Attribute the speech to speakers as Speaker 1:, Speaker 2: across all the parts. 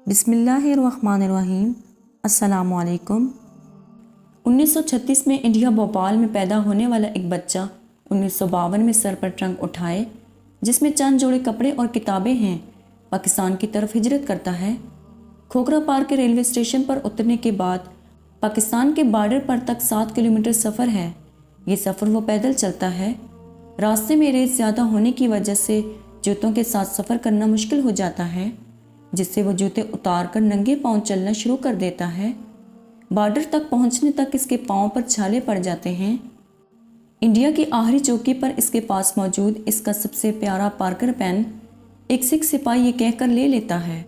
Speaker 1: बिस्मिल्लाहिर्रहमानिर्रहीम। अस्सलामु अलैकुम। 1936 में इंडिया भोपाल में पैदा होने वाला एक बच्चा 1952 में सर पर ट्रंक उठाए जिसमें चंद जोड़े कपड़े और किताबें हैं, पाकिस्तान की तरफ हिजरत करता है। खोखरा पार के रेलवे स्टेशन पर उतरने के बाद पाकिस्तान के बॉर्डर पर तक 7 किलोमीटर सफ़र है। ये सफ़र वो पैदल चलता है। रास्ते में रेत ज़्यादा होने की वजह से जूतों के साथ सफ़र करना मुश्किल हो जाता है, जिससे वो जूते उतार कर नंगे पाँव चलना शुरू कर देता है। बॉर्डर तक पहुंचने तक इसके पाँव पर छाले पड़ जाते हैं। इंडिया की आखिरी चौकी पर इसके पास मौजूद इसका सबसे प्यारा पार्कर पेन एक सिख सिपाही ये कहकर ले लेता है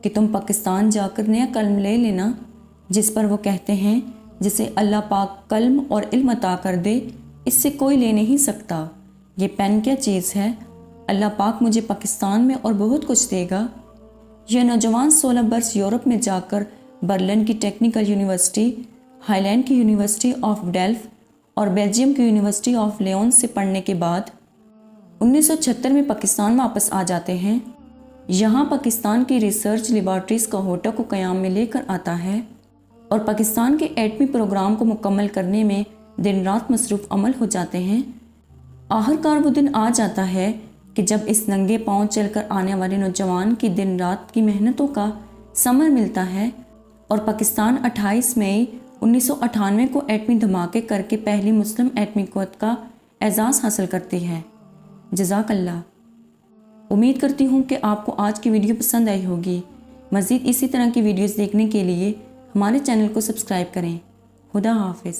Speaker 1: कि तुम पाकिस्तान जाकर नया कलम ले लेना, जिस पर वो कहते हैं जिसे अल्लाह पाक कलम और इल्म अता कर दे, इससे कोई ले नहीं सकता। ये पेन क्या चीज़ है, अल्लाह पाक मुझे पाकिस्तान में और बहुत कुछ देगा। यह नौजवान 16 बरस यूरोप में जाकर बर्लिन की टेक्निकल यूनिवर्सिटी, हाईलैंड की यूनिवर्सिटी ऑफ डेल्फ और बेल्जियम की यूनिवर्सिटी ऑफ लियोन से पढ़ने के बाद 1976 में पाकिस्तान वापस आ जाते हैं। यहाँ पाकिस्तान की रिसर्च लेबॉर्ट्रीज़ का होटा को क़याम में लेकर आता है और पाकिस्तान के एटमी प्रोग्राम को मुकम्मल करने में दिन रात मसरूफ़ अमल हो जाते हैं। आखिरकार वो दिन आ जाता है कि जब इस नंगे पाँव चलकर आने वाले नौजवान की दिन रात की मेहनतों का समर मिलता है और पाकिस्तान 28 मई 1998 को एटमी धमाके करके पहली मुस्लिम एटमी क़ुव्वत का एजाज़ हासिल करती है। जज़ाकल्लाह। उम्मीद करती हूँ कि आपको आज की वीडियो पसंद आई होगी। मज़ीद इसी तरह की वीडियोज़ देखने के लिए हमारे चैनल को सब्सक्राइब करें। खुदा हाफिज़।